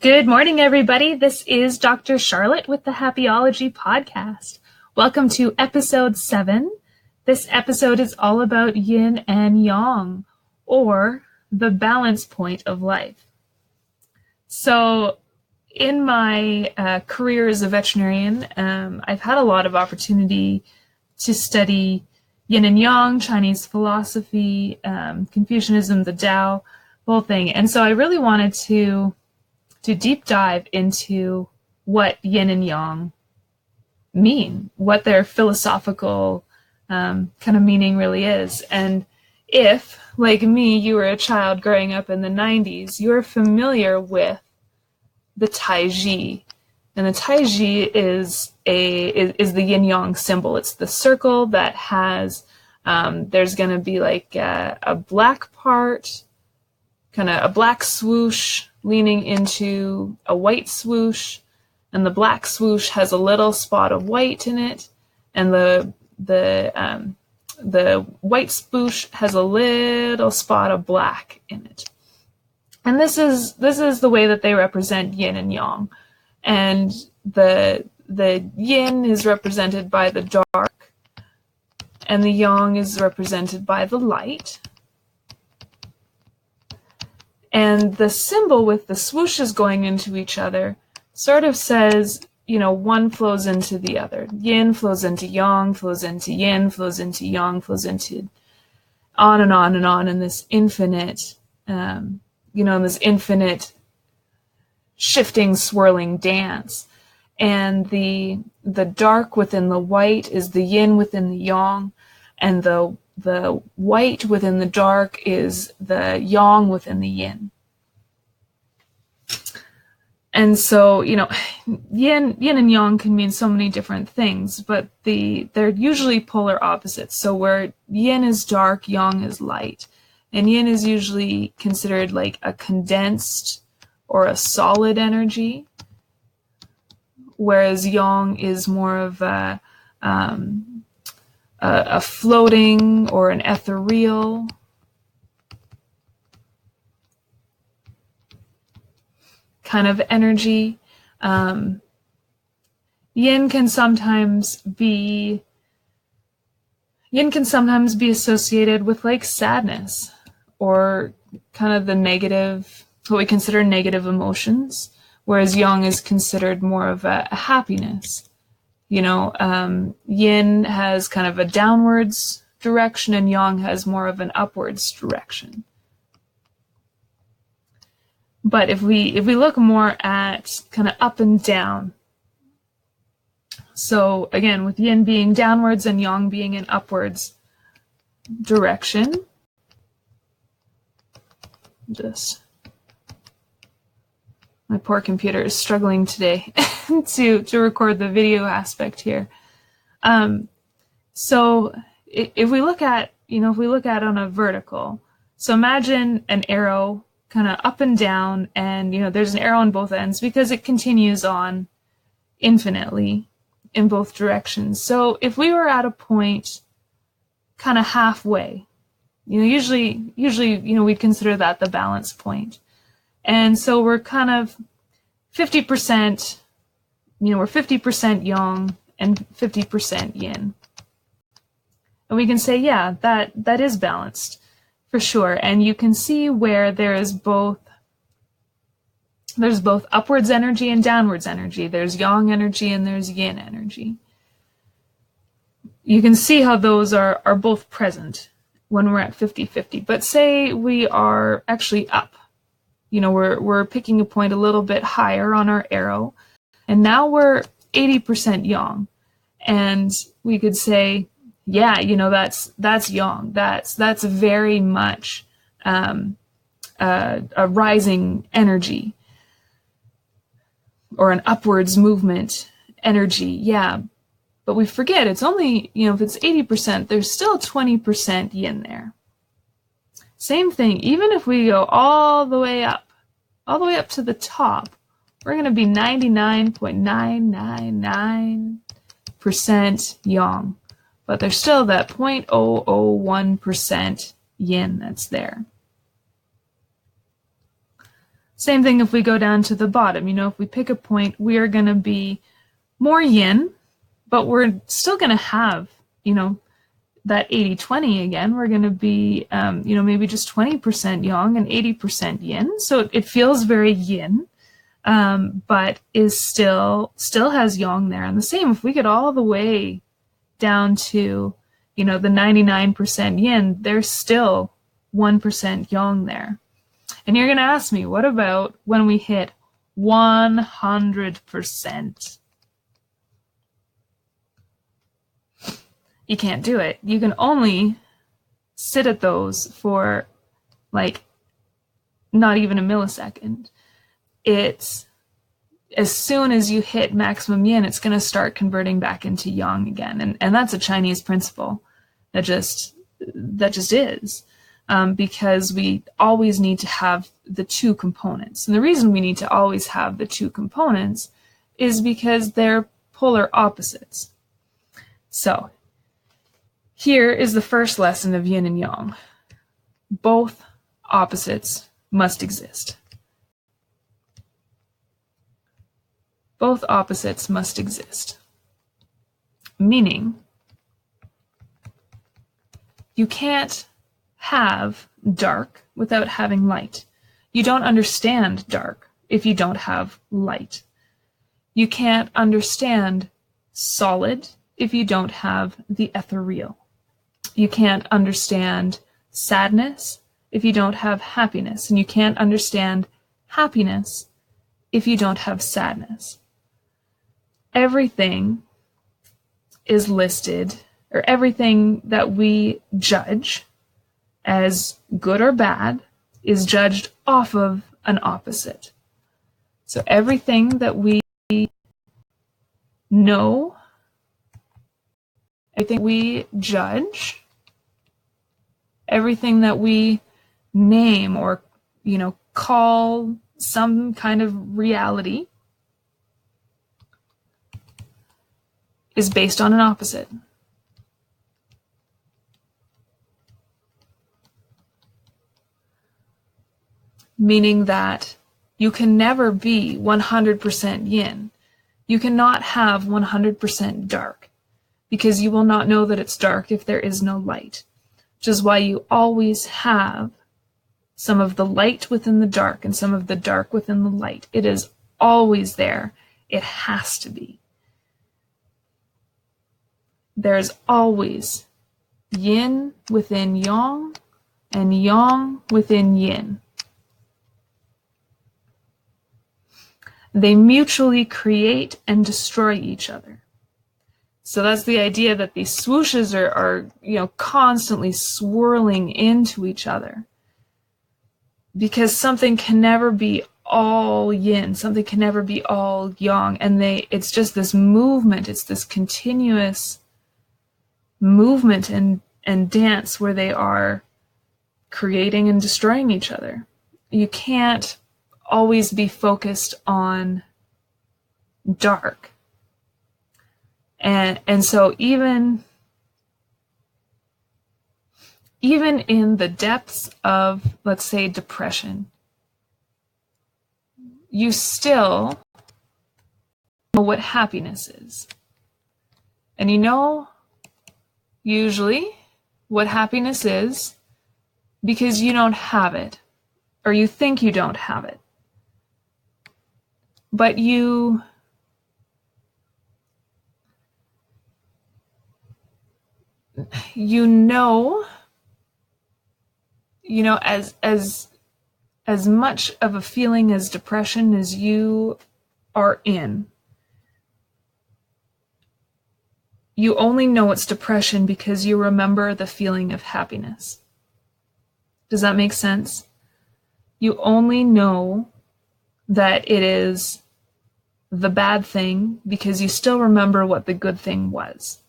Good morning, everybody. This is Dr. Charlotte with the Happy-ology podcast. Welcome to episode 7. This episode is all about Yin and Yang, or the balance point of life. So in my career as a veterinarian, I've had a lot of opportunity to study Yin and Yang, Chinese philosophy, Confucianism, the Tao, the whole thing. And so I really wanted to deep dive into what Yin and Yang mean, what their philosophical kind of meaning really is. And if, like me, you were a child growing up in the 90s, you're familiar with the Taiji. And the Taiji is the Yin Yang symbol. It's the circle that has, there's going to be like a black part, kind of a black swoosh leaning into a white swoosh, and the black swoosh has a little spot of white in it, and the white swoosh has a little spot of black in it. And this is the way that they represent Yin and Yang. And the Yin is represented by the dark, and the Yang is represented by the light. And the symbol with the swooshes going into each other sort of says, one flows into the other. Yin flows into Yang, flows into Yin, flows into Yang, flows into on and on and on in this infinite, in this infinite shifting, swirling dance. And the dark within the white is the Yin within the Yang, and the white within the dark is the Yang within the Yin. And so, Yin and Yang can mean so many different things, but they're usually polar opposites. So where Yin is dark, Yang is light. And Yin is usually considered like a condensed or a solid energy, whereas Yang is more of a floating or an ethereal. Kind of energy. Yin can sometimes be associated with like sadness or kind of the negative, what we consider negative emotions, whereas Yang is considered more of a happiness. Yin has kind of a downwards direction, and Yang has more of an upwards direction. But if we look more at kind of up and down, so again, with Yin being downwards and Yang being in upwards direction, my poor computer is struggling today to record the video aspect here. So if we look at on a vertical, so imagine an arrow kind of up and down, and there's an arrow on both ends because it continues on infinitely in both directions. So if we were at a point kind of halfway, usually we'd consider that the balance point. And so we're kind of 50%, we're 50% Yang and 50% Yin. And we can say, yeah, that is balanced. For sure. And you can see where there's both upwards energy and downwards energy. There's Yang energy and there's Yin energy. You can see how those are both present when we're at 50-50. But say we are actually up. We're picking a point a little bit higher on our arrow, and now we're 80% Yang. And we could say, yeah, that's Yang. That's very much a rising energy or an upwards movement energy. Yeah, but we forget it's only, if it's 80%, there's still 20% Yin there. Same thing, even if we go all the way up to the top, we're going to be 99.999% Yang. But there's still that 0.001% Yin that's there. Same thing if we go down to the bottom. If we pick a point, we are going to be more yin, but we're still going to have, that 80-20 again. We're going to be, maybe just 20% yang and 80% yin. So it feels very yin, but is still has yang there. And the same, if we get all the way down to, the 99% yin, there's still 1% yang there. And you're going to ask me, what about when we hit 100%? You can't do it. You can only sit at those for not even a millisecond. It's as soon as you hit maximum yin, it's going to start converting back into yang again. And that's a Chinese principle that just is. Because we always need to have the two components. And the reason we need to always have the two components is because they're polar opposites. So, here is the first lesson of yin and yang. Both opposites must exist. Both opposites must exist. Meaning, you can't have dark without having light. You don't understand dark if you don't have light. You can't understand solid if you don't have the ethereal. You can't understand sadness if you don't have happiness, and you can't understand happiness if you don't have sadness. Everything is listed, or everything that we judge as good or bad is judged off of an opposite. So everything that we know, everything we judge, everything that we name or, call some kind of reality is based on an opposite. Meaning that you can never be 100% yin. You cannot have 100% dark, because you will not know that it's dark if there is no light, which is why you always have some of the light within the dark and some of the dark within the light. It is always there. It has to be. There's always yin within yang and yang within yin. They mutually create and destroy each other. So that's the idea that these swooshes are constantly swirling into each other. Because something can never be all yin, something can never be all yang, and it's just this movement, it's this continuous movement and dance where they are creating and destroying each other. You can't always be focused on dark. And so even in the depths of, let's say, depression, you still know what happiness is. And usually what happiness is because you don't have it, or you think you don't have it. But you as much of a feeling as depression as you are in, you only know it's depression because you remember the feeling of happiness. Does that make sense? You only know that it is the bad thing because you still remember what the good thing was.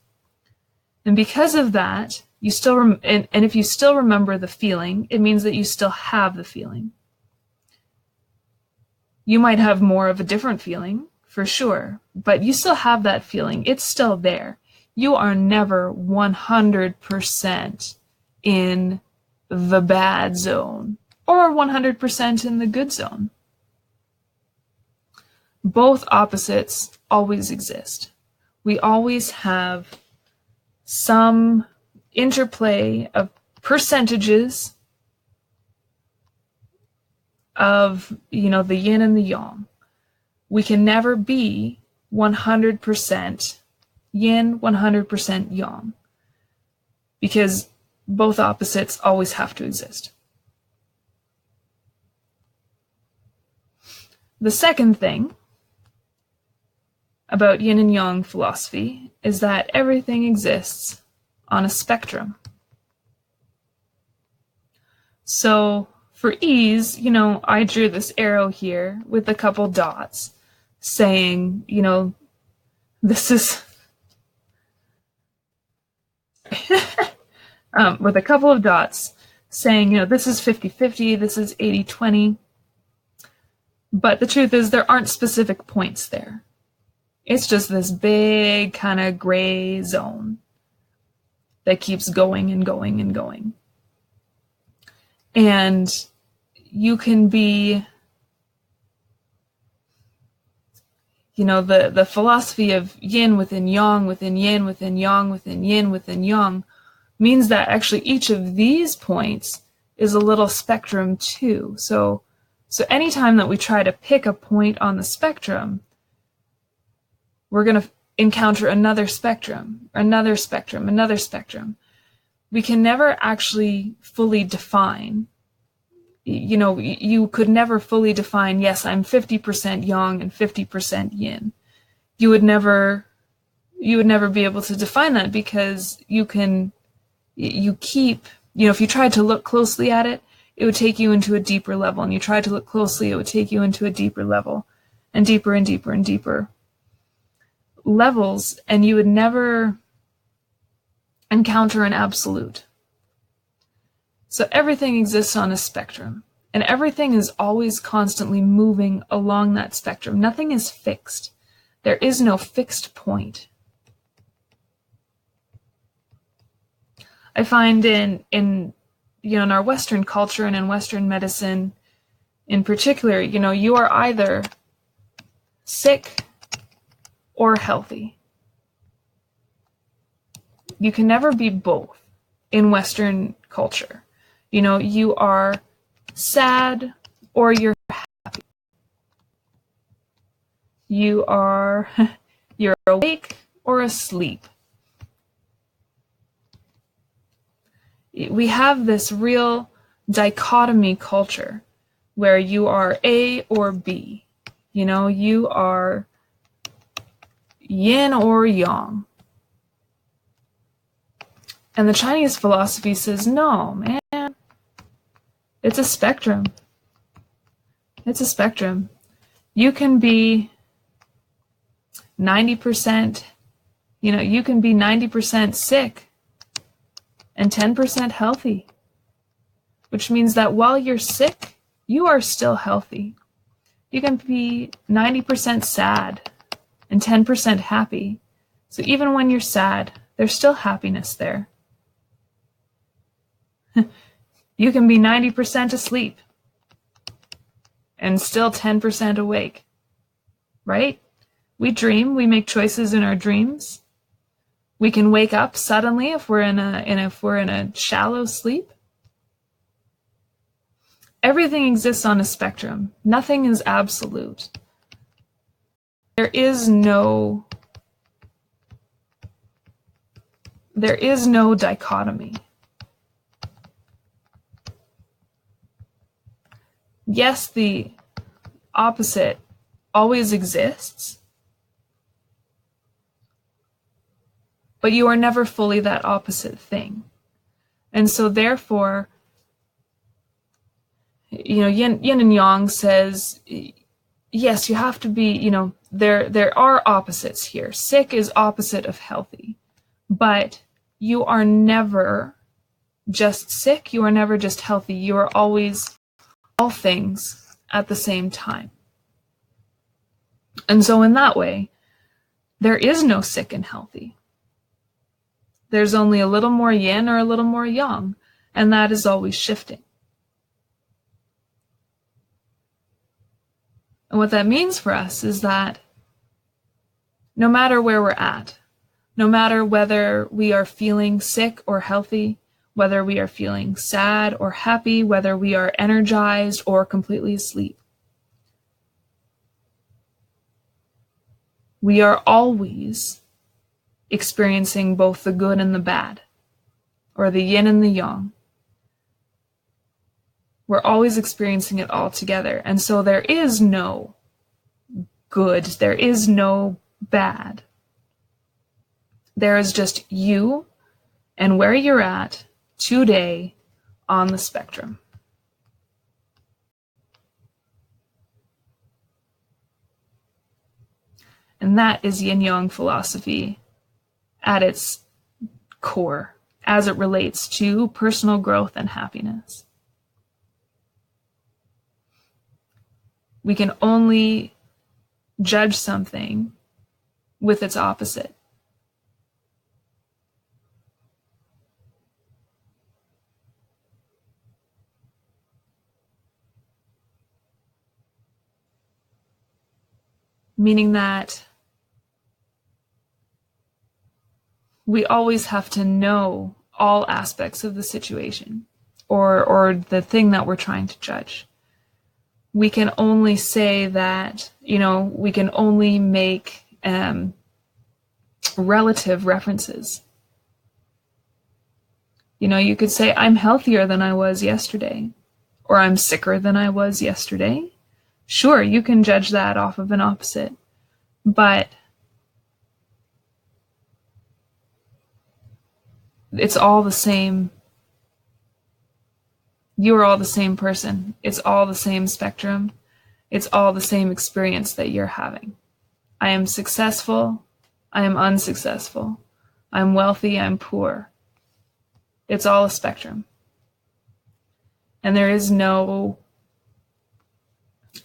And because of that, you still and if you still remember the feeling, it means that you still have the feeling. You might have more of a different feeling, for sure, but you still have that feeling. It's still there. You are never 100% in the bad zone or 100% in the good zone. both opposites always exist. We always have some interplay of percentages of, the yin and the yang. We can never be 100% yin, 100% yang, because both opposites always have to exist. The second thing about yin and yang philosophy is that everything exists on a spectrum. So for ease, I drew this arrow here with a couple dots saying, this is with a couple of dots saying, this is 50-50, this is 80-20. But the truth is there aren't specific points there. It's just this big kind of gray zone that keeps going and going and going. And you can be, the philosophy of yin within yang, within yin, within yang, within yin, within yang, means that actually each of these points is a little spectrum too. So anytime that we try to pick a point on the spectrum, we're going to encounter another spectrum, another spectrum, another spectrum. We can never actually fully define. You could never fully define, yes, I'm 50% yang and 50% yin. You would never be able to define that, because if you tried to look closely at it, it would take you into a deeper level, and you tried to look closely, it would take you into a deeper level, and deeper and deeper and deeper levels, and you would never encounter an absolute. So everything exists on a spectrum, and everything is always constantly moving along that spectrum. Nothing is fixed. There is no fixed point. I find in our Western culture and in Western medicine in particular, you are either sick or healthy. You can never be both in Western culture. You are sad or you're happy. You're awake or asleep. We have this real dichotomy culture where you are A or B. You are yin or yang. And the Chinese philosophy says, no, man, it's a spectrum. It's a spectrum. You can be 90%, you can be 90% sick and 10% healthy, which means that while you're sick, you are still healthy. You can be 90% sad and 10% happy. So even when you're sad, there's still happiness there. You can be 90% asleep and still 10% awake, right? We dream, we make choices in our dreams. We can wake up suddenly if we're in a shallow sleep. Everything exists on a spectrum. Nothing is absolute. There is no dichotomy. Yes, the opposite always exists, but you are never fully that opposite thing. And so therefore, Yin and Yang says, yes, you have to be, there are opposites here. Sick is opposite of healthy, but you are never just sick. You are never just healthy. You are always all things at the same time. And so in that way, there is no sick and healthy. There's only a little more yin or a little more yang, and that is always shifting. And what that means for us is that no matter where we're at, no matter whether we are feeling sick or healthy, whether we are feeling sad or happy, whether we are energized or completely asleep, we are always experiencing both the good and the bad, or the yin and the yang. We're always experiencing it all together. And so there is no good, there is no bad. There is just you and where you're at today on the spectrum. And that is yin-yang philosophy at its core, as it relates to personal growth and happiness. We can only judge something with its opposite. Meaning that we always have to know all aspects of the situation or the thing that we're trying to judge. We can only say that, we can only make relative references. You could say, I'm healthier than I was yesterday, or I'm sicker than I was yesterday. Sure, you can judge that off of an opposite, but it's all the same. You're all the same person. It's all the same spectrum. It's all the same experience that you're having. I am successful. I am unsuccessful. I'm wealthy. I'm poor. It's all a spectrum. And there is no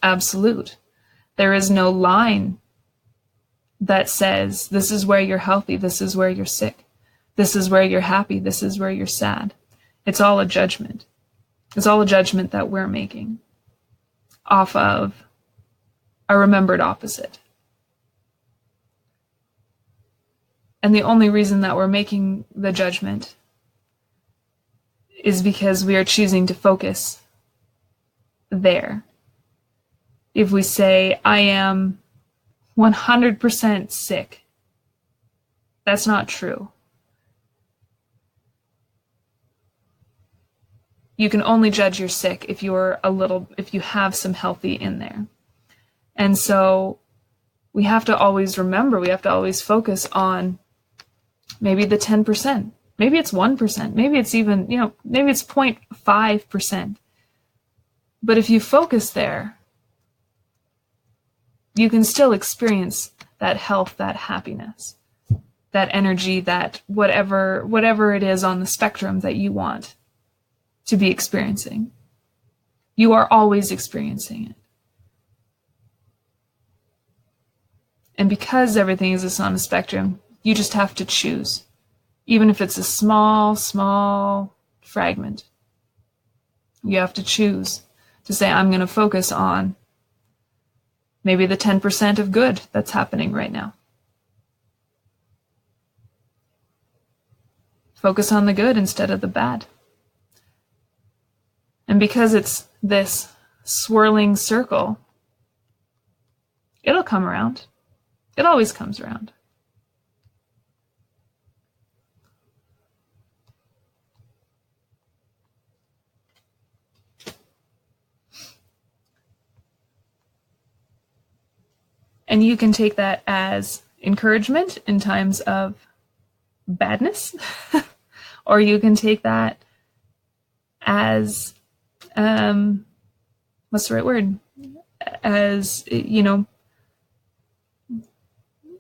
absolute. There is no line that says, this is where you're healthy, this is where you're sick, this is where you're happy, this is where you're sad. It's all a judgment. It's all a judgment that we're making off of a remembered opposite. And the only reason that we're making the judgment is because we are choosing to focus there. If we say, I am 100% sick, that's not true. You can only judge you're sick if you have some healthy in there. And so we have to always remember, we have to always focus on maybe the 10%. Maybe it's 1%. Maybe it's even, maybe it's 0.5%. But if you focus there, you can still experience that health, that happiness, that energy, that whatever it is on the spectrum that you want to be experiencing. You are always experiencing it. And because everything is on a spectrum, you just have to choose. Even if it's a small, small fragment, you have to choose to say, I'm going to focus on maybe the 10% of good that's happening right now. Focus on the good instead of the bad. And because it's this swirling circle, it'll come around. It always comes around. And you can take that as encouragement in times of badness, or you can take that as, what's the right word? As,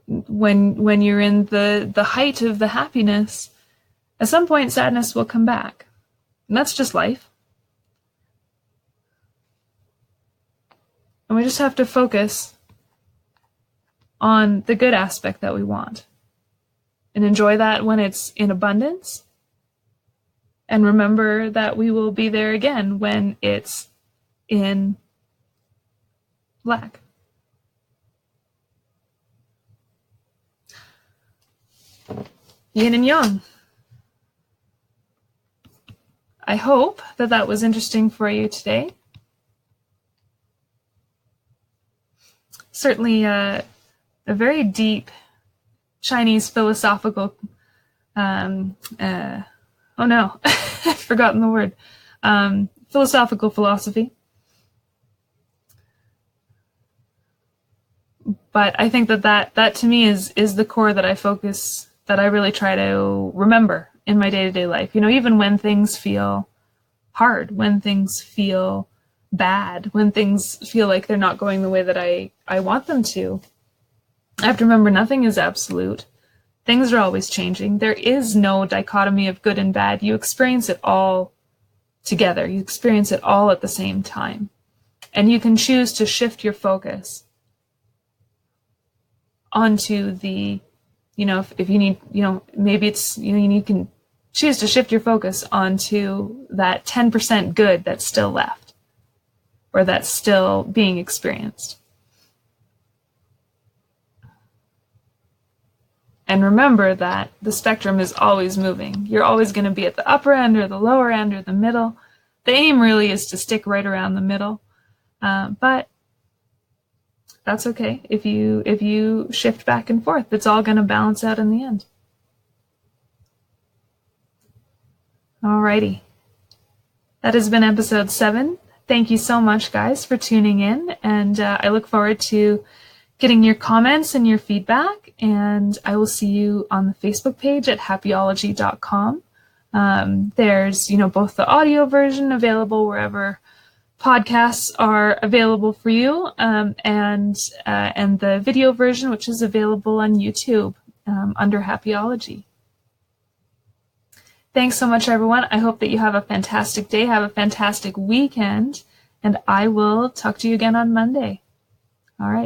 when you're in the height of the happiness, at some point sadness will come back. And that's just life. And we just have to focus on the good aspect that we want and enjoy that when it's in abundance, and remember that we will be there again when it's in lack. Yin and Yang. I hope that that was interesting for you today. Certainly a very deep Chinese philosophical, oh no, I've forgotten the word, philosophical philosophy. But I think that to me is the core that I really try to remember in my day-to-day life. Even when things feel hard, when things feel bad, when things feel like they're not going the way that I want them to, I have to remember nothing is absolute. Things are always changing. There is no dichotomy of good and bad. You experience it all together. You experience it all at the same time. And you can choose to shift your focus onto the, if you need, maybe it's, you can choose to shift your focus onto that 10% good that's still left or that's still being experienced. And remember that the spectrum is always moving. You're always going to be at the upper end or the lower end or the middle. The aim really is to stick right around the middle. But that's okay. If you shift back and forth, it's all going to balance out in the end. Alrighty. That has been episode 7. Thank you so much, guys, for tuning in. And I look forward to getting your comments and your feedback. And I will see you on the Facebook page at Happy-ology.com. There's, both the audio version available wherever podcasts are available for you, and the video version, which is available on YouTube under Happy-ology. Thanks so much, everyone. I hope that you have a fantastic day, have a fantastic weekend, and I will talk to you again on Monday. All right.